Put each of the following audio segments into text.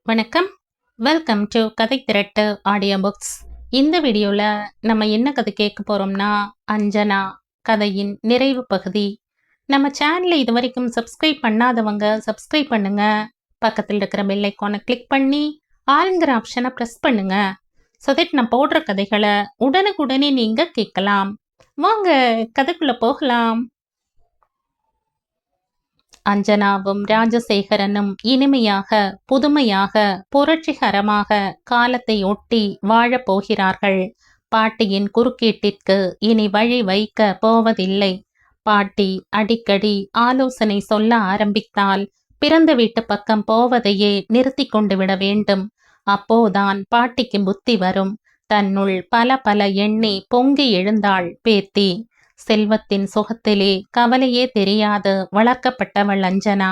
வணக்கம். Welcome to கதை திரட்டு audio books. இந்த வீடியோவில் நம்ம என்ன கதை கேட்க போகிறோம்னா, அஞ்சனா கதையின் நிறைவு பகுதி. நம்ம சேனலை இது வரைக்கும் சப்ஸ்கிரைப் பண்ணாதவங்க சப்ஸ்கிரைப் பண்ணுங்க. பக்கத்தில் இருக்கிற பெல் ஐக்கானை கிளிக் பண்ணி ஆளுங்கிற ஆப்ஷனை ப்ரெஸ் பண்ணுங்க. ஸோ தட் நான் போடுற கதைகளை உடனுக்குடனே நீங்கள் கேட்கலாம். வாங்க கதைக்குள்ளே போகலாம். அஞ்சனாவும் ராஜசேகரனும் இனிமையாக, புதுமையாக, புரட்சிகரமாக காலத்தை ஒட்டி வாழப் போகிறார்கள். பாட்டியின் குறுக்கீட்டிற்கு இனி வழி வைக்க போவதில்லை. பாட்டி அடிக்கடி ஆலோசனை சொல்ல ஆரம்பித்தால் பிறந்த வீட்டு பக்கம் போவதையே நிறுத்தி கொண்டு விட வேண்டும். அப்போதான் பாட்டிக்கு புத்தி வரும். தன்னுள் பல பல எண்ணி பொங்கி எழுந்தாள் பேத்தி. செல்வத்தின் சுகத்திலே கவலையே தெரியாது வளர்க்கப்பட்டவள் அஞ்சனா.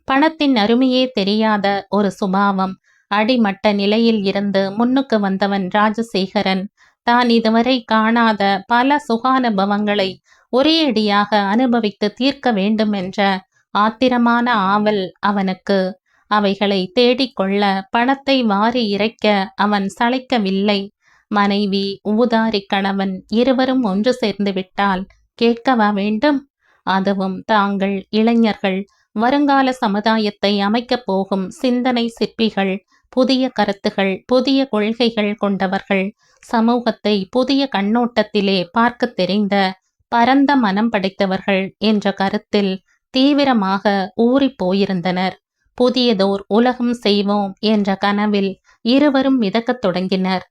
பணத்தின் அருமையே தெரியாத ஒரு சுபாவம். அடிமட்ட நிலையில் இருந்து முன்னுக்கு வந்தவன் ராஜசேகரன். தான் இதுவரை காணாத பல சுகானுபவங்களை ஒரேயடியாக அனுபவித்து தீர்க்க வேண்டும் என்ற ஆத்திரமான ஆவல் அவனுக்கு. அவைகளை தேடிக்கொள்ள பணத்தை வாரி இறைக்க அவன் சளைக்கவில்லை. மனைவி, ஊதாரி கணவன் இருவரும் ஒன்று சேர்ந்து விட்டால் கேட்கவா வேண்டும்? அதுவும் தாங்கள் இளைஞர்கள், வருங்கால சமுதாயத்தை அமைக்கப் போகும் சிந்தனை சிற்பிகள், புதிய கருத்துகள், புதிய கொள்கைகள் கொண்டவர்கள், சமூகத்தை புதிய கண்ணோட்டத்திலே பார்க்க தெரிந்த பரந்த மனம் படைத்தவர்கள் என்ற கருத்தில் தீவிரமாக ஊறி போயிருந்தனர். புதியதோர் உலகம் செய்வோம் என்ற கனவில் இருவரும் மிதக்கத் தொடங்கினர்.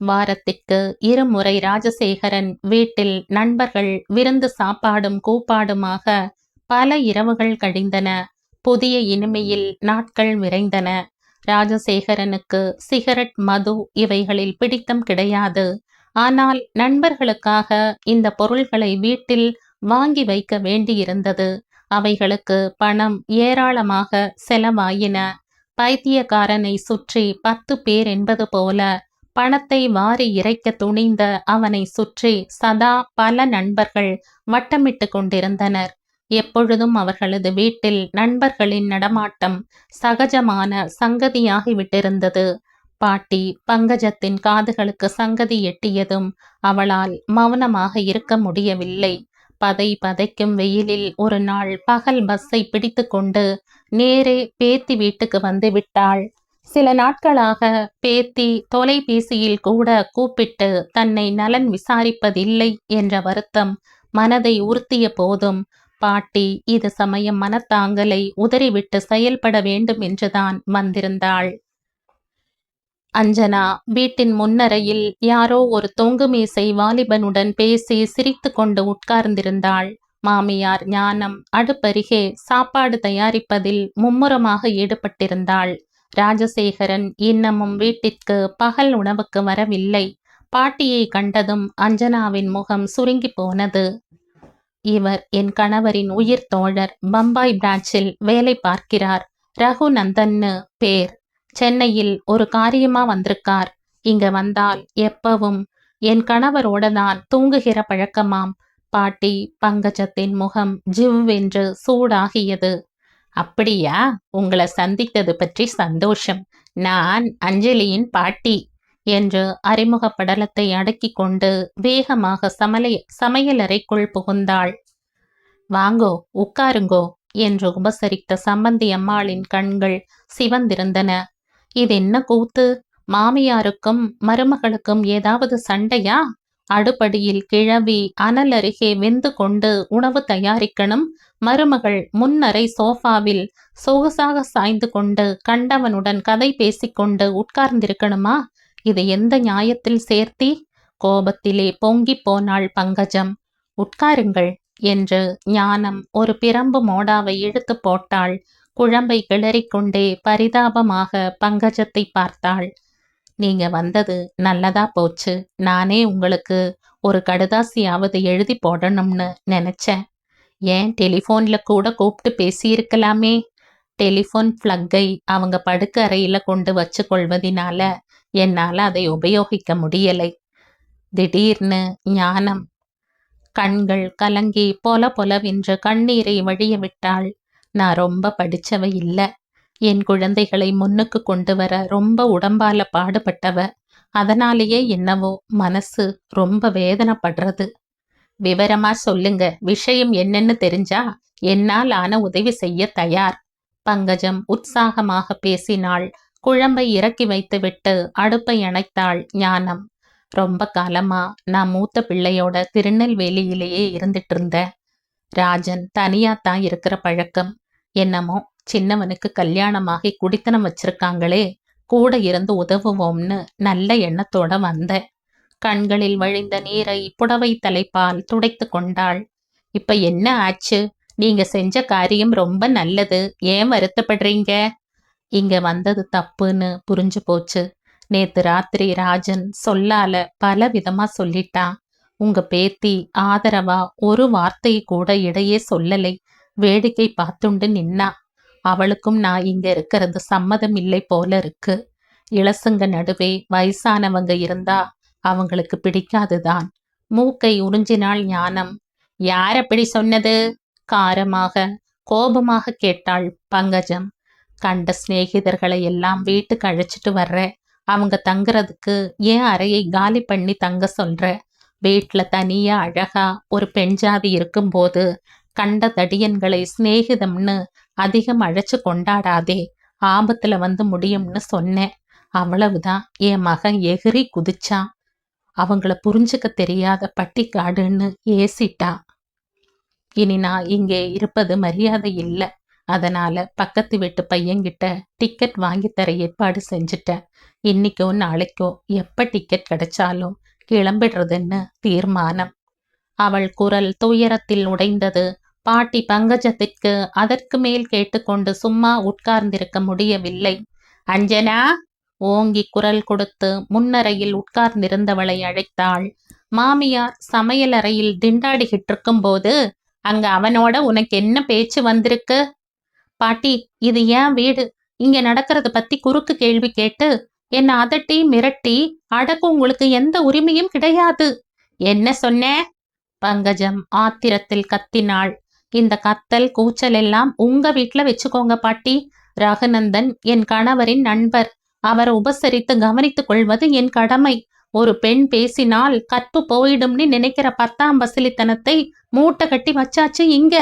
வாரத்திற்கு இருமுறை ராஜசேகரன் வீட்டில் நண்பர்கள் விருந்து சாப்பாடும் கூப்பாடுமாக பல இரவுகள் கழிந்தன. புதிய இனிமையில் நாட்கள் விரைந்தன. ராஜசேகரனுக்கு சிகரெட், மது இவைகளில் பிடித்தம் கிடையாது. ஆனால் நண்பர்களுக்காக இந்த பொருள்களை வீட்டில் வாங்கி வைக்க வேண்டியிருந்தது. அவைகளுக்கு பணம் ஏராளமாக செலவாயின. பைத்தியக்காரனை சுற்றி 10 பேர் என்பது போல பணத்தை வாரி இறைக்க துணிந்த அவனை சுற்றி சதா பல நண்பர்கள் வட்டமிட்டு கொண்டிருந்தனர். எப்பொழுதும் அவர்களது வீட்டில் நண்பர்களின் நடமாட்டம் சகஜமான சங்கதியாகிவிட்டிருந்தது. பாட்டி பங்கஜத்தின் காதுகளுக்கு சங்கதி எட்டியதும் அவளால் மௌனமாக இருக்க முடியவில்லை. பதைக்கும் வெயிலில் ஒரு நாள் பகல் பஸ்ஸை பிடித்து கொண்டு நேரே பேத்தி வீட்டுக்கு வந்து விட்டாள். சில நாட்களாக பேத்தி தொலைபேசியில் கூட கூப்பிட்டு தன்னை நலன் விசாரிப்பதில்லை என்ற வருத்தம் மனதை உறுத்திய போதும் பாட்டி இது சமயம் மனத்தாங்கலை உதறிவிட்டு செயல்பட வேண்டும் என்றுதான் வந்திருந்தாள். அஞ்சனா வீட்டின் முன்னறையில் யாரோ ஒரு தொங்கு மேசை வாலிபனுடன் பேசி சிரித்து கொண்டு உட்கார்ந்திருந்தாள். மாமியார் ஞானம் அடுப்பருகே சாப்பாடு தயாரிப்பதில் மும்முரமாக ஈடுபட்டிருந்தாள். ராஜசேகரன் இன்னமும் வீட்டிற்கு பகல் உணவுக்கு வரவில்லை. பாட்டியை கண்டதும் அஞ்சனாவின் முகம் சுருங்கி போனது. இவர் என் கணவரின் உயிர் தோழர். பம்பாய் பிரான்ச்சில் வேலை பார்க்கிறார். ரகுநந்தன்னு பேர். சென்னையில் ஒரு காரியமா வந்திருக்கார். இங்க வந்தால் எப்பவும் என் கணவரோட தான் தூங்குகிற பழக்கமாம். பாட்டி பங்கஜத்தின் முகம் ஜிவ்வென்று சூடாகியது. அப்படியா? உங்களை சந்தித்தது பற்றி சந்தோஷம். நான் அஞ்சலியின் பாட்டி என்று அறிமுக படலத்தை அடக்கி கொண்டு வேகமாக சமையலறைக்குள் புகுந்தாள். வாங்கோ, உட்காருங்கோ என்று உபசரித்த சம்பந்தி அம்மாளின் கண்கள் சிவந்திருந்தன. இது என்ன கூத்து? மாமியாருக்கும் மருமகளுக்கும் ஏதாவது சண்டையா? அடுப்படியில் கிழவி அனல் அருகே வெந்து கொண்டு உணவு தயாரிக்கணும். மருமகள் முன்னரை சோஃபாவில் சொகுசாக சாய்ந்து கொண்டு கண்டவனுடன் கதை பேசிக்கொண்டு உட்கார்ந்திருக்கணுமா? இது எந்த நியாயத்தில் சேர்த்தி? கோபத்திலே பொங்கி போனாள் பங்கஜம். உட்காருங்கள் என்று ஞானம் ஒரு பிரம்பு மோடாவை இழுத்து போட்டாள். குழம்பை கிளறிக்கொண்டே பரிதாபமாக பங்கஜத்தை பார்த்தாள். நீங்க வந்தது நல்லதா போச்சு. நானே உங்களுக்கு ஒரு கடுதாசியாவது எழுதி போடணும்னு நினைச்சேன். ஏன் டெலிஃபோன்ல கூட கூப்பிட்டு பேசியிருக்கலாமே. டெலிஃபோன் பிளக்கை அவங்க படுக்க அறையில கொண்டு வச்சு கொள்வதினால என்னால் அதை உபயோகிக்க முடியலை. திடீர்னு ஞானம் கண்கள் கலங்கி பொல பொலவென்று கண்ணீரை வழிய விட்டாள். நான் ரொம்ப படிச்சவ இல்லை. என் குழந்தைகளை முன்னுக்கு கொண்டு வர ரொம்ப உடம்பால பாடுபட்டவ. அதனாலேயே என்னவோ மனசு ரொம்ப வேதனைப்படுறது. விவரமா சொல்லுங்க, விஷயம் என்னன்னு தெரிஞ்சா என்னால் ஆன உதவி செய்ய தயார். பங்கஜம் உற்சாகமாக பேசினாள். குழம்பை இறக்கி வைத்துவிட்டு அடுப்பை அணைத்தாள் ஞானம். ரொம்ப காலமா நான் மூத்த பிள்ளையோட திருநெல்வேலியிலேயே இருந்துட்டு இருந்தேன். ராஜன் தனியாத்தான் இருக்கிற பழக்கம். என்னமோ சின்னவனுக்கு கல்யாணமாகி குடித்தனம் வச்சிருக்காங்களே, கூட இருந்து உதவுவோம்னு நல்ல எண்ணத்தோட வந்தேன். கண்களில் வழிந்த நீரை புடவை தலைப்பால் துடைத்து கொண்டாள். இப்ப என்ன ஆச்சு? நீங்க செஞ்ச காரியம் ரொம்ப நல்லது, ஏன் வருத்தப்படுறீங்க? இங்க வந்தது தப்புன்னு புரிஞ்சு போச்சு. நேத்து ராத்திரி ராஜன் சொல்லால பல விதமா சொல்லிட்டான். உங்க பேத்தி ஆதரவா ஒரு வார்த்தை கூட இடையே சொல்லலை. வேடிக்கை பார்த்துண்டு நின்னா. அவளுக்கும் நான் இங்க இருக்கிறது சம்மதம் இல்லை போல இருக்கு. இளசுங்க நடுவே வயசானவங்க இருந்தா அவங்களுக்கு பிடிக்காதுதான். மூக்கை உறிஞ்சினாள் ஞானம். யார் அப்படி சொன்னது? காரமாக கோபமாக கேட்டாள் பங்கஜம். கண்ட சிநேகிதர்களை எல்லாம் வீட்டுக்கு அழைச்சிட்டு வர்ற, அவங்க தங்குறதுக்கு ஏன் அறையை காலி பண்ணி தங்க சொல்ற? வீட்டுல தனியா அழகா ஒரு பெண் ஜாதி இருக்கும்போது கண்ட தடியன்களை சிநேகிதம்னு அதிகம் அழைச்சு கொண்டாடாதே, ஆபத்துல வந்து முடியும்னு சொன்னேன். அவ்வளவுதான். என் மகன் எகிரி குதிச்சான். அவங்கள புரிஞ்சுக்க தெரியாத பட்டிக்காடுன்னு ஏசிட்டா. இனி நான் இங்கே இருப்பது மரியாதை இல்லை. அதனால பக்கத்து வீட்டு பையன்கிட்ட டிக்கெட் வாங்கி தர ஏற்பாடு செஞ்சுட்டேன். இன்னைக்கோ நாளைக்கோ எப்ப டிக்கெட் கிடைச்சாலும் கிளம்பிடுறதுன்னு தீர்மானம். அவள் குரல் துயரத்தில் உடைந்தது. பாட்டி பங்கஜத்திற்கு அதற்கு மேல் கேட்டுக்கொண்டு சும்மா உட்கார்ந்திருக்க முடியவில்லை. அஞ்சனா! ஓங்கி குரல் கொடுத்து முன்னறையில் உட்கார்ந்திருந்தவளை அழைத்தாள். மாமியார் சமையலறையில் திண்டாடிக்கிட்டு இருக்கும் போது அங்க அவனோட உனக்கு என்ன பேச்சு வந்திருக்கு? பாட்டி, இது ஏன் வீடு. இங்க நடக்கிறத பத்தி குறுக்கு கேள்வி கேட்டு என்ன அதட்டி மிரட்டி அடக்க உங்களுக்கு எந்த உரிமையும் கிடையாது. என்ன சொன்ன? பங்கஜம் ஆத்திரத்தில் கத்தினாள். இந்த கத்தல் கூச்சல் எல்லாம் உங்க வீட்டுல வச்சுக்கோங்க பாட்டி. ரகுநந்தன் என் கணவரின் நண்பர். அவரை உபசரித்து கவனித்துக் கொள்வது என் கடமை. ஒரு பெண் பேசினால் கற்பு போயிடும்னு நினைக்கிற 10ஆம் பசிலித்தனத்தை மூட்டை கட்டி வச்சாச்சு இங்க.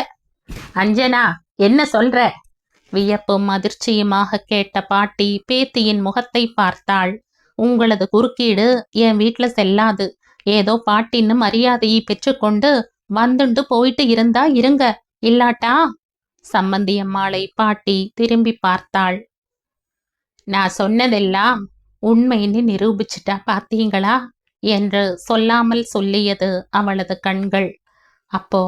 அஞ்சனா, என்ன சொல்ற? வியப்பும் அதிர்ச்சியுமாக கேட்ட பாட்டி பேத்தியின் முகத்தை பார்த்தாள். உங்களது குறுக்கீடு என் வீட்டுல செல்லாது. ஏதோ பாட்டின்னு மரியாதையை பெற்றுக்கொண்டு வந்துண்டு போயிட்டு இருந்தா இருங்க, இல்லாட்டா? சம்பந்தியம்மாளை பாட்டி திரும்பி பார்த்தாள். நான் சொன்னதெல்லாம் உண்மைன்னு நிரூபிச்சிட்டா பார்த்தீங்களா என்று சொல்லாமல் சொல்லியது அவளது கண்கள். அப்போ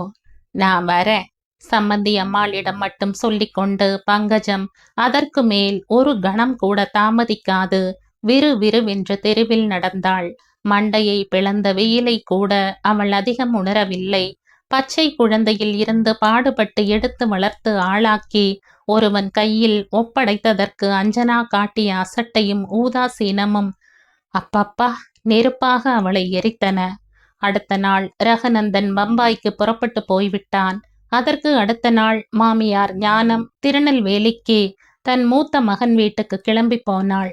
நான் வரேன், சம்பந்தி அம்மாளிடம் மட்டும் சொல்லிக்கொண்டு பங்கஜம் அதற்கு மேல் ஒரு கணம் கூட தாமதிக்காது விறுவிறுவென்று தெருவில் நடந்தாள். மண்டையை பிளந்த வெயிலை கூட அவள் அதிகம் உணரவில்லை. பச்சை குழந்தையில் இருந்து பாடுபட்டு எடுத்து வளர்த்து ஆளாக்கி ஒருவன் கையில் ஒப்படைத்ததற்கு அஞ்சனா காட்டிய அசட்டையும் ஊதாசீனமும் அப்பப்பா நெருப்பாக அவளை எரித்தன. அடுத்த நாள் ரகுநந்தன் பம்பாய்க்கு புறப்பட்டு போய்விட்டான். அதற்கு அடுத்த நாள் மாமியார் ஞானம் திருநெல்வேலிக்கு தன் மூத்த மகன் வீட்டுக்கு கிளம்பி போனாள்.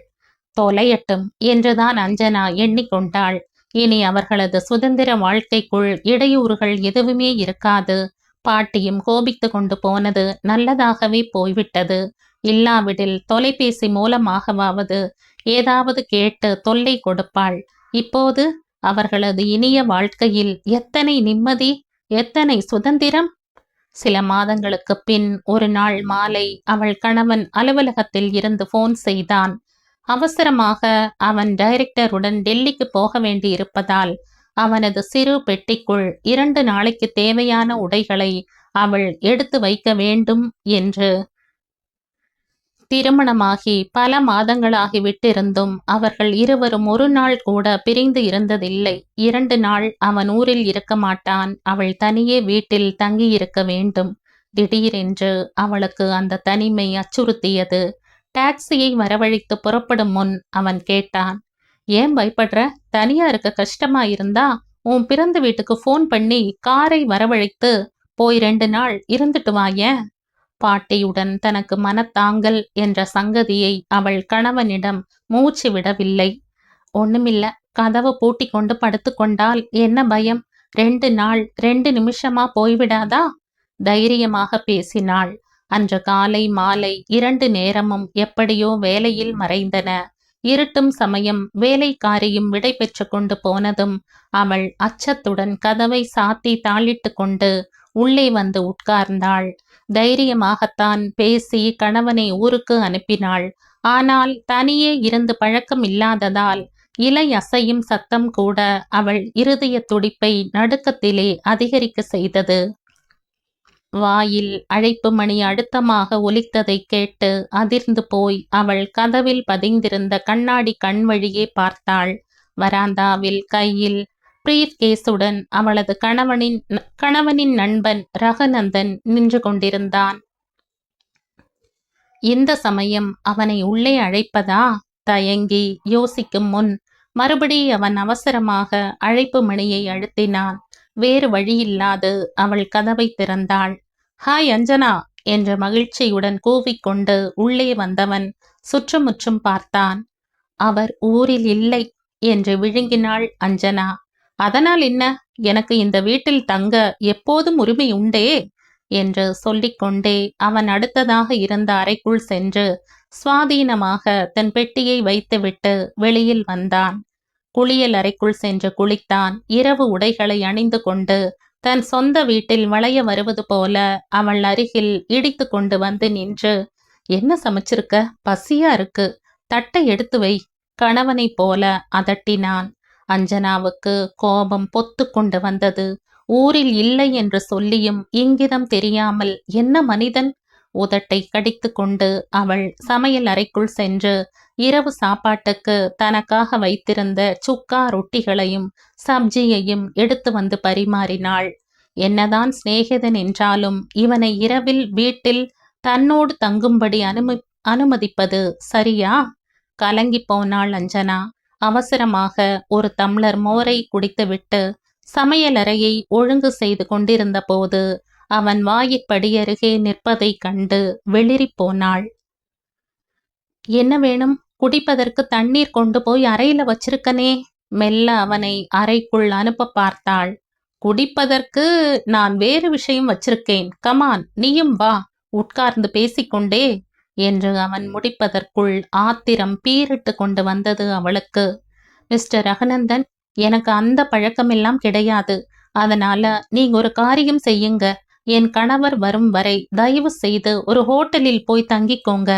தொலையட்டும் என்றுதான் அஞ்சனா எண்ணிக்கொண்டாள். இனி அவர்களது சுதந்திர வாழ்க்கைக்குள் இடையூறுகள் எதுவுமே இருக்காது. பாட்டியும் கோபித்து கொண்டு போனது நல்லதாகவே போய்விட்டது. இல்லாவிடில் தொலைபேசி மூலமாகவாவது ஏதாவது கேட்டு தொல்லை கொடுப்பாள். இப்போது அவர்களது இனிய வாழ்க்கையில் எத்தனை நிம்மதி, எத்தனை சுதந்திரம்! சில மாதங்களுக்கு பின் ஒரு நாள் மாலை அவள் கணவன் அலுவலகத்தில் இருந்து போன் செய்தான். அவசரமாக அவன் டைரக்டருடன் டெல்லிக்கு போக வேண்டி இருப்பதால் அவனது சிறு பெட்டிக்குள் 2 நாளைக்கு தேவையான உடைகளை அவள் எடுத்து வைக்க வேண்டும் என்று. திருமணமாகி பல மாதங்களாகிவிட்டிருந்தும் அவர்கள் இருவரும் ஒரு நாள் கூட பிரிந்து இருந்ததில்லை. 2 நாள் அவன் ஊரில் இருக்க மாட்டான். அவள் தனியே வீட்டில் தங்கியிருக்க வேண்டும். திடீரென்று அவளுக்கு அந்த தனிமை அச்சுறுத்தியது. டாக்ஸியை வரவழைத்து புறப்படும் முன் அவன் கேட்டான். ஏன் பயப்படுற? தனியா இருக்க கஷ்டமா இருந்தா உன் பிறந்த வீட்டுக்கு போன் பண்ணி காரை வரவழைத்து போய் 2 நாள் இருந்துட்டு வாயேன். பாட்டியுடன் தனக்கு மனத்தாங்கல் என்ற சங்கதியை அவள் கணவனிடம் மூச்சு விடவில்லை. ஒண்ணுமில்ல, கதவை பூட்டி கொண்டு படுத்துக்கொண்டால் என்ன பயம்? 2 நாள் 2 நிமிஷமா போய்விடாதா? தைரியமாக பேசினாள். அன்று காலை மாலை 2 நேரமும் எப்படியோ வேலையில் மறைந்தன. இருட்டும் சமயம் வேலைக்காரியும் விடை பெற்று கொண்டு போனதும் அவள் அச்சத்துடன் கதவை சாத்தி தாளிட்டு கொண்டு உள்ளே வந்து உட்கார்ந்தாள். தைரியமாகத்தான் பேசி கணவனை ஊருக்கு அனுப்பினாள். ஆனால் தனியே இருந்து பழக்கம் இல்லாததால் இலை அசையும் சத்தம் கூட அவள் இருதய துடிப்பை நடுக்கத்திலே அதிகரிக்க செய்தது. வாயில் அழைப்பு மணி அழுத்தமாக ஒலித்ததை கேட்டு அதிர்ந்து போய் அவள் கதவில் பதிந்திருந்த கண்ணாடி கண் வழியே பார்த்தாள். வராந்தாவில் கையில் பிரீஃப் கேஸுடன் அவளது கணவனின் நண்பன் ரகுநந்தன் நின்று கொண்டிருந்தான். இந்த சமயம் அவனை உள்ளே அழைப்பதா? தயங்கி யோசிக்கும் முன் மறுபடி அவன் அவசரமாக அழைப்பு மணியை அழுத்தினான். வேறு வழியில்லாது அவள் கதவை திறந்தாள். ஹாய் அஞ்சனா என்ற மகிழ்ச்சியுடன் கூவிக்கொண்டு உள்ளே வந்தவன் சுற்றுமுற்றும் பார்த்தான். அவர் ஊரில் இல்லை என்று விழுங்கினாள் அஞ்சனா. அதனால் என்ன? எனக்கு இந்த வீட்டில் தங்க எப்போதும் உரிமை உண்டே என்று சொல்லிக்கொண்டே அவன் அடுத்ததாக இருந்த அறைக்குள் சென்று சுவாதீனமாக தன் பெட்டியை வைத்துவிட்டு வெளியில் வந்தான். குளியல் அறைக்குள் சென்று குளித்தான். இரவு உடைகளை அணிந்து கொண்டு தன் சொந்த வீட்டில் வளைய வருவது போல அவள் அருகில் இடித்து கொண்டு வந்து நின்று, என்ன சமைச்சிருக்க? பசியா இருக்கு, தட்டை எடுத்து வை, கணவனை போல அதட்டினான். அஞ்சனாவுக்கு கோபம் பொத்து கொண்டு வந்தது. ஊரில் இல்லை என்று சொல்லியும் இங்கிதம் தெரியாமல் என்ன மனிதன்? உதட்டை கடித்து கொண்டு அவள் சமையல் அறைக்குள் சென்று இரவு சாப்பாட்டுக்கு தனக்காக வைத்திருந்த சுக்கா ரொட்டிகளையும் சப்ஜியையும் எடுத்து வந்து பரிமாறினாள். என்னதான் சிநேகிதன் என்றாலும் இவனை இரவில் வீட்டில் தன்னோடு தங்கும்படி அனுமதிப்பது சரியா? கலங்கி போனாள் அஞ்சனா. அவசரமாக ஒரு டம்ளர் மோரை குடித்துவிட்டு சமையலறையை ஒழுங்கு செய்து கொண்டிருந்த போது அவன் வாயிற்படியருகே நிற்பதை கண்டு வெளிரி போனாள். என்ன வேணும்? குடிப்பதற்கு தண்ணீர் கொண்டு போய் அறையில வச்சிருக்கனே. மெல்ல அவனை அறைக்குள் அனுப்ப பார்த்தாள். குடிப்பதற்கு நான் வேறு விஷயம் வச்சிருக்கேன், கமான், நீயும் வா, உட்கார்ந்து பேசிக்கொண்டே என்று அவன் முடிப்பதற்குள் ஆத்திரம் பீரிட்டு கொண்டு வந்தது அவளுக்கு. மிஸ்டர் ரகுநந்தன், எனக்கு அந்த பழக்கமெல்லாம் கிடையாது. அதனால நீங்க ஒரு காரியம் செய்யுங்க. என் கணவர் வரும் வரை தயவு செய்து ஒரு ஹோட்டலில் போய் தங்கிக்கோங்க.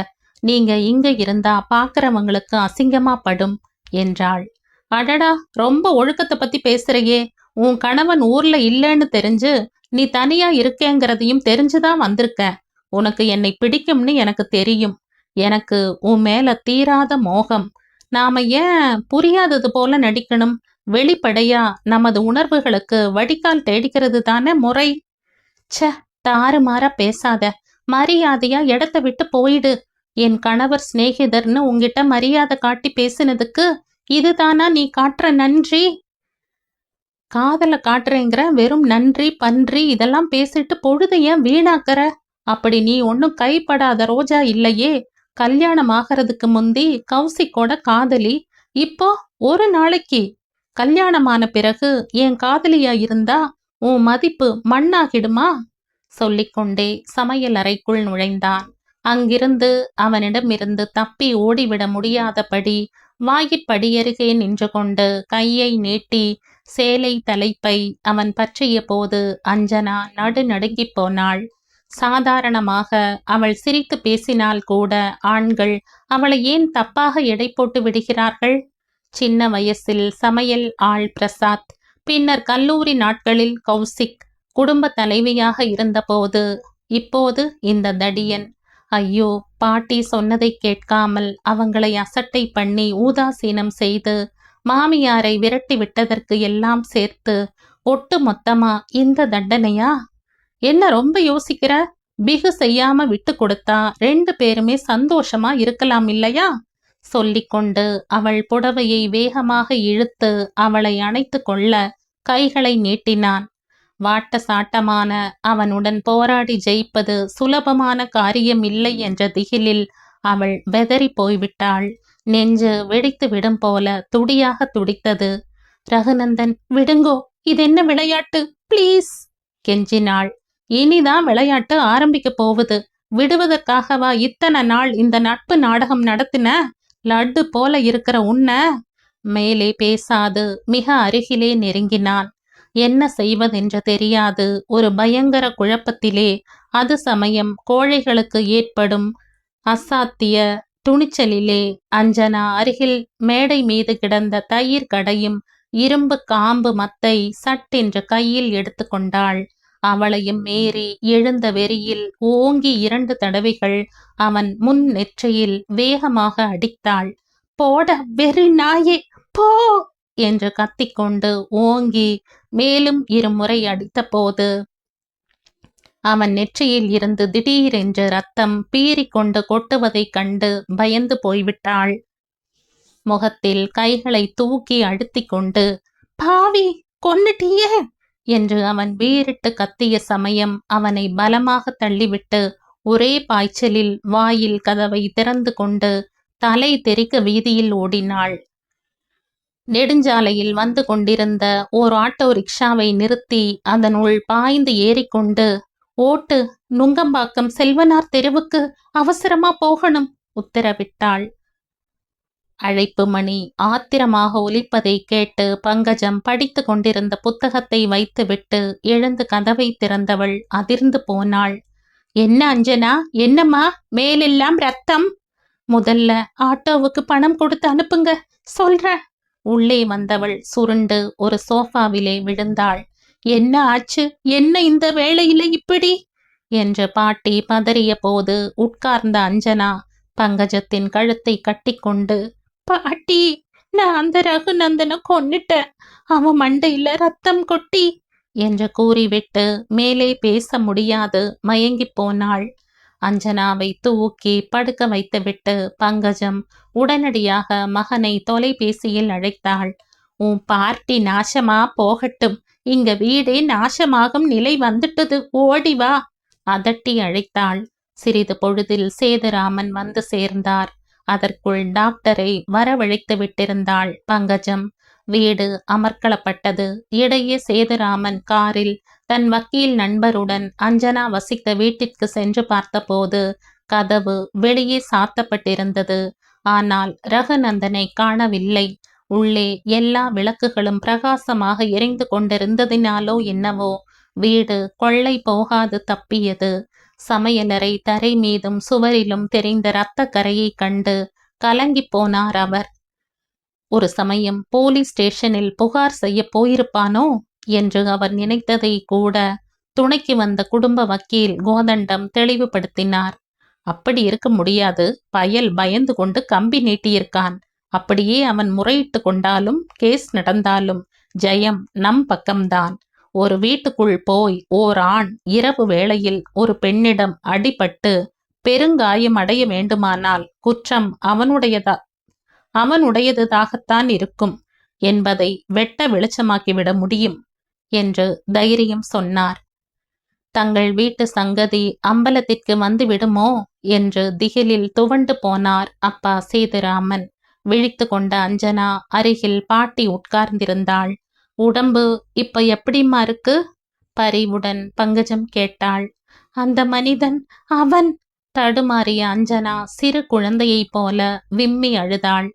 நீங்க இங்க இருந்தா பாக்குறவங்களுக்கு அசிங்கமா படும் என்றாள். அடடா, ரொம்ப ஒழுக்கத்தை பத்தி பேசுறையே. உன் கணவன் ஊர்ல இல்லைன்னு தெரிஞ்சு நீ தனியா இருக்கேங்கிறதையும் தெரிஞ்சுதான் வந்திருக்க. உனக்கு என்னை பிடிக்கும்னு எனக்கு தெரியும். எனக்கு உன் மேல தீராத மோகம். நாம ஏன் புரியாதது போல நடிக்கணும்? வெளிப்படையா நமது உணர்வுகளுக்கு வடிகால் தேடிக்கிறது தானே முறை. ச்ச, தாறுமாறா பேசாத. மரியாதையா இடத்த விட்டு போயிடு. என் கணவர் சிநேகிதர்னு உன்கிட்ட மரியாதை காட்டி பேசினதுக்கு இதுதானா நீ காட்டுற நன்றி? காதல காட்டுறேங்கிற வெறும் நன்றி பன்றி இதெல்லாம் பேசிட்டு பொழுது ஏன் வீணாக்கற? அப்படி நீ ஒன்னும் கைப்படாத ரோஜா இல்லையே. கல்யாணம் ஆகிறதுக்கு முந்தி கௌசிக்கோட காதலி, இப்போ ஒரு நாளைக்கு கல்யாணமான பிறகு என் காதலியா இருந்தா உன் மதிப்பு மண்ணாகிடுமா? சொல்லிக்கொண்டே சமையல் அறைக்குள் நுழைந்தான். அங்கிருந்து அவனிடமிருந்து தப்பி ஓடிவிட முடியாதபடி வாயிற்படியருகே நின்று கொண்டு கையை நீட்டி சேலை தலைப்பை அவன் பற்றிய போது அஞ்சனா நடுநடுங்கி போனாள். சாதாரணமாக அவள் சிரித்து பேசினால் கூட ஆண்கள் அவளை ஏன் தப்பாக எடை போட்டு விடுகிறார்கள்? சின்ன வயசில் சமையல் ஆள் பிரசாத், பின்னர் கல்லூரி நாட்களில் கௌசிக் குடும்ப தலைவியாக இருந்தபோது, இப்போது இந்த தடியன். ஐயோ, பாட்டி சொன்னதை கேட்காமல் அவங்களை அசட்டை பண்ணி ஊதாசீனம் செய்து மாமியாரை விரட்டி விட்டதற்கு எல்லாம் சேர்த்து ஒட்டு மொத்தமா இந்த தண்டனையா? என்ன ரொம்ப யோசிக்கிற? பிகு செய்யாம விட்டு கொடுத்தா 2 பேருமே சந்தோஷமா இருக்கலாம் இல்லையா? சொல்லிக்கொண்டு அவள் புடவையை வேகமாக இழுத்து அவளை அணைத்து கொள்ள கைகளை நீட்டினான். வாட்ட சாட்டமான அவனுடன் போராடி ஜெயிப்பது சுலபமான காரியம் இல்லை என்ற திகிலில் அவள் வெதறி போய்விட்டாள். நெஞ்சு வெடித்து விடும் போல துடியாக துடித்தது. ரகுநந்தன், விடுங்கோ, இதென்ன விளையாட்டு, ப்ளீஸ் கெஞ்சினாள். இனிதான் விளையாட்டு ஆரம்பிக்க போகுது. விடுவதற்காகவா இத்தனை நாள் இந்த நட்பு நாடகம் நடத்தின? லட்டு போல இருக்கிற உன்ன. மேலே பேசாது மிக அருகிலே நெருங்கினான். என்ன செய்வதென்று தெரியாது ஒரு பயங்கர குழப்பத்திலே, அது சமயம் கோழைகளுக்கு ஏற்படும் அசாத்திய துணிச்சலிலே அஞ்சனா அருகில் மேடை மீது கிடந்த தயிர் கடையும் இரும்பு காம்பு மத்தை சட்டென்று கையில் எடுத்துக்கொண்டாள். அவளையும் மீறி எழுந்த வெறியில் ஓங்கி 2 தடவைகள் அவன் முன் நெற்றியில் வேகமாக அடித்தாள். போட வெறி நாயே, போ என்று கத்திக்கொண்டு ஓங்கி மேலும் 2 முறை அடித்தபோது அவன் நெற்றியில் இருந்து திடீரென்று ரத்தம் பீறிக்கொண்டு கொட்டுவதைக் கண்டு பயந்து போய்விட்டாள். முகத்தில் கைகளை தூக்கி அழுத்தி கொண்டு, பாவி, கொன்னுட்டியே என்று அவன் வீறிட்டு கத்திய சமயம் அவனை பலமாக தள்ளிவிட்டு ஒரே பாய்ச்சலில் வாயில் கதவை திறந்து கொண்டு தலை தெறிக்க வீதியில் ஓடினாள். நெடுஞ்சாலையில் வந்து கொண்டிருந்த ஓர் ஆட்டோ ரிக்ஷாவை நிறுத்தி அதனுள் பாய்ந்து ஏறிக்கொண்டு, ஓட்டு, நுங்கம்பாக்கம் செல்வனார் தெருவுக்கு அவசரமா போகணும் உத்தரவிட்டாள். அழைப்பு மணி ஆத்திரமாக ஒலிப்பதை கேட்டு பங்கஜம் படித்து கொண்டிருந்த புத்தகத்தை வைத்துவிட்டு எழுந்து கதவை திறந்தவள் அதிர்ந்து போனாள். என்ன அஞ்சனா, என்னம்மா, மேலெல்லாம் ரத்தம்? முதல்ல ஆட்டோவுக்கு பணம் கொடுத்து அனுப்புங்க, சொல்ற. உள்ளே வந்தவள் சுருண்டு ஒரு சோஃபாவிலே விழுந்தாள். என்ன ஆச்சு, என்ன இந்த வேளையில இப்படி என்று பாட்டி பதறிய போது உட்கார்ந்த அஞ்சனா பங்கஜத்தின் கழுத்தை கட்டிக்கொண்டு, பாட்டி, நான் அந்த ரகுநந்தனை கொன்னுட்டேன், அவன் மண்டையில ரத்தம் கொட்டி என்று கூறிவிட்டு மேலே பேச முடியாது மயங்கி போனாள். அஞ்சனாவை தூக்கி படுக்க வைத்துவிட்டு பங்கஜம் உடனடியாக மகனை தொலைபேசியில் அழைத்தாள். உன் பார்ட்டி நாசமா போகட்டும், இங்க வீடே நாசமாகும் நிலை வந்துட்டது, ஓடிவா அதட்டி அழைத்தாள். சிறிது பொழுதில் சேதுராமன் வந்து சேர்ந்தார். அதற்குள் டாக்டரை வரவழைத்து விட்டிருந்தாள் பங்கஜம். வீடு அமர்க்களப்பட்டது. இடையே சேதுராமன் காரில் தன் வக்கீல் நண்பருடன் அஞ்சனா வசித்த வீட்டிற்கு சென்று பார்த்தபோது கதவு வெளியே சாத்தப்பட்டிருந்தது. ஆனால் ரகுநந்தனை காணவில்லை. உள்ளே எல்லா விளக்குகளும் பிரகாசமாக எரிந்து கொண்டிருந்ததினாலோ என்னவோ வீடு கொள்ளை போகாது தப்பியது. சமையலறை தரை மீதும் சுவரிலும் தெரிந்த இரத்த கரையை கண்டு கலங்கி போனார் அவர். ஒரு சமயம் போலீஸ் ஸ்டேஷனில் புகார் செய்ய போயிருப்பானோ என்று அவர் நினைத்ததை கூட துணைக்கு வந்த குடும்ப வக்கீல் கோதண்டம் தெளிவுபடுத்தினார். அப்படி இருக்க முடியாது, பயல் பயந்து கொண்டு கம்பி நீட்டியிருக்கான். அப்படியே அவன் முறையிட்டு கொண்டாலும் கேஸ் நடந்தாலும் ஜெயம் நம் பக்கம்தான். ஒரு வீட்டுக்குள் போய் ஓர் ஆண் இரவு வேளையில் ஒரு பெண்ணிடம் அடிபட்டு பெருங்காயம் அடைய வேண்டுமானால் குற்றம் அவனுடையதாகத்தான் இருக்கும் என்பதை வெட்ட வெளிச்சமாக்கிவிட முடியும் என்று தைரியம் சொன்னார். தங்கள் வீட்டு சங்கதி அம்பலத்திற்கு வந்து விடுமோ என்று திகிலில் துவண்டு போனார் அப்பா சேதுராமன். விழித்து கொண்ட அஞ்சனா அருகில் பாட்டி உட்கார்ந்திருந்தாள். உடம்பு இப்ப எப்படிம்மா இருக்கு? பரிவுடன் பங்கஜம் கேட்டாள். அந்த மனிதன் அவன் தடுமாறிய அஞ்சனா சிறு குழந்தையைப் போல விம்மி அழுதாள்.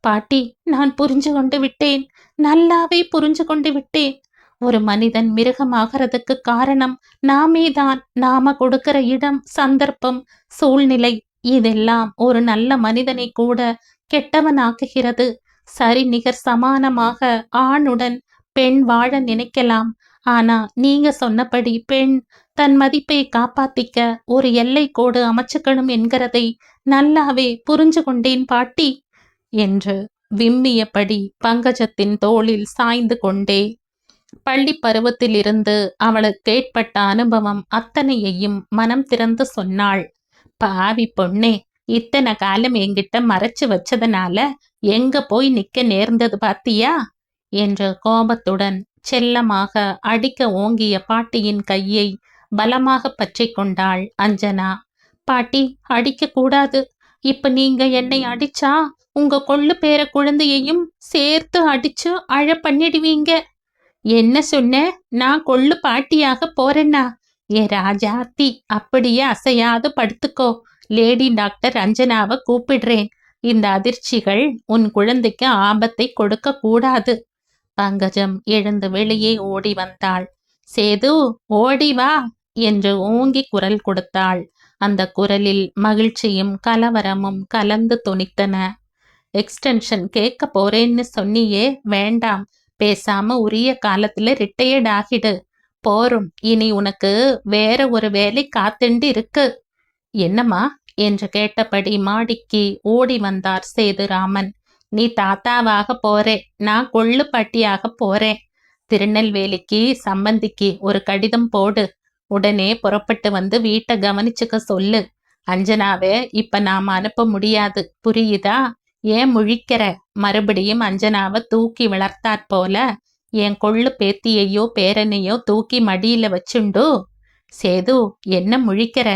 பாட்டி, நான் புரிஞ்சு கொண்டு விட்டேன், நல்லாவே புரிஞ்சு கொண்டு விட்டேன். ஒரு மனிதன் மிருகமாகிறதுக்கு காரணம் நாமேதான். நாம கொடுக்கிற இடம், சந்தர்ப்பம், சூழ்நிலை இதெல்லாம் ஒரு நல்ல மனிதனை கூட கெட்டவனாக்குகிறது. சரி நிகர் சமானமாக ஆணுடன் பெண் வாழ நினைக்கலாம். ஆனா நீங்க சொன்னபடி பெண் தன் மதிப்பை காப்பாத்திக்க ஒரு எல்லை கோடு அமைச்சுக்கணும் என்கிறதை நல்லாவே புரிஞ்சு கொண்டேன் பாட்டி என்று விம்மியபடி பங்கஜத்தின் தோளில் சாய்ந்து கொண்டே பள்ளி பருவத்திலிருந்து அவளுக்கு ஏற்பட்ட அனுபவம் அத்தனையையும் மனம் திறந்து சொன்னாள். பாவி பொண்ணே, இத்தனை காலம் என்கிட்ட மறைச்சு வச்சதுனால எங்க போய் நிக்க நேர்ந்தது பாத்தியா என்று கோபத்துடன் செல்லமாக அடிக்க ஓங்கிய பாட்டியின் கையை பலமாக பற்றி கொண்டாள் அஞ்சனா. பாட்டி, அடிக்க கூடாது. இப்ப நீங்க என்னை அடிச்சா உங்க கொள்ளு பேர குழந்தையையும் சேர்த்து அடிச்சு அழ பண்ணிடுவீங்க. என்ன சொன்ன? நான் கொள்ளு பாட்டியாக போறேன்னா? ஏ ராஜாத்தி, அப்படியே அசையாது படுத்துக்கோ. லேடி டாக்டர் அஞ்சனாவை கூப்பிடுறேன். இந்த அதிர்ச்சிகள் உன் குழந்தைக்கு ஆபத்தை கொடுக்க கூடாது. பங்கஜம் எழுந்து வெளியே ஓடி வந்தாள். சேது, ஓடி வா என்று ஓங்கி குரல் கொடுத்தாள். அந்த குரலில் மகிழ்ச்சியும் கலவரமும் கலந்து தொனித்தன. எக்ஸ்டென்ஷன் கேட்க போறேன்னு சொன்னியே, வேண்டாம். பேசாம உரிய காலத்துல ரிட்டையர்ட் ஆகிடு. போரும், இனி உனக்கு வேற ஒரு வேலை காத்துண்டு இருக்கு. என்னம்மா என்று கேட்டபடி மாடிக்கு ஓடி வந்தார் சேதுராமன். நீ தாத்தாவாக போறே, நான் கொள்ளு பாட்டியாக போறேன். திருநெல்வேலிக்கு சம்பந்திக்கு ஒரு கடிதம் போடு. உடனே புறப்பட்டு வந்து வீட்டை கவனிச்சுக்க சொல்லு. அஞ்சனாவை இப்ப நாம அனுப்ப முடியாது, புரியுதா? ஏன் முழிக்கிற? மறுபடியும் அஞ்சனாவை தூக்கி வளர்த்தாற் போல என் கொள்ளு பேத்தியையோ பேரனையோ தூக்கி மடியில வச்சுண்டு. சேது, என்ன முழிக்கிற?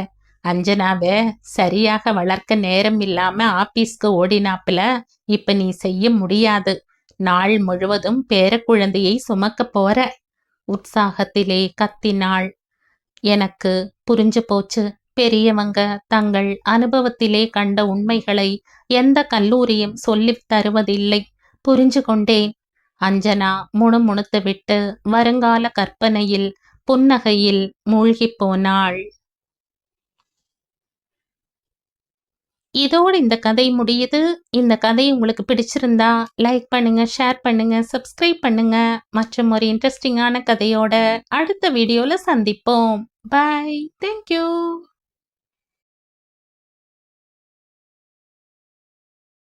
அஞ்சனாவை சரியாக வளர்க்க நேரம் இல்லாம ஆபீஸ்க்கு ஓடினாப்புல இப்ப நீ செய்ய முடியாது. நாள் முழுவதும் பேரக்குழந்தையை சுமக்க போற. உற்சாகத்திலே கத்தினாள். எனக்கு புரிஞ்சு போச்சு. பெரியவங்க தங்கள் அனுபவத்திலே கண்ட உண்மைகளை எந்த கல்லூரியும் சொல்லித் தருவதில்லை. புரிஞ்சு கொண்டேன். அஞ்சனா முணுமுணுத்து விட்டு வருங்கால கற்பனையில் புன்னகையில் மூழ்கிப் போனாள். இதோடு இந்த கதை முடியுது. இந்த கதை உங்களுக்கு பிடிச்சிருந்தா லைக் பண்ணுங்க, ஷேர் பண்ணுங்க, சப்ஸ்கிரைப் பண்ணுங்க. மற்றும் ஒரு இன்ட்ரெஸ்டிங்கான கதையோட அடுத்த வீடியோல சந்திப்போம். பாய். தேங்க்யூ.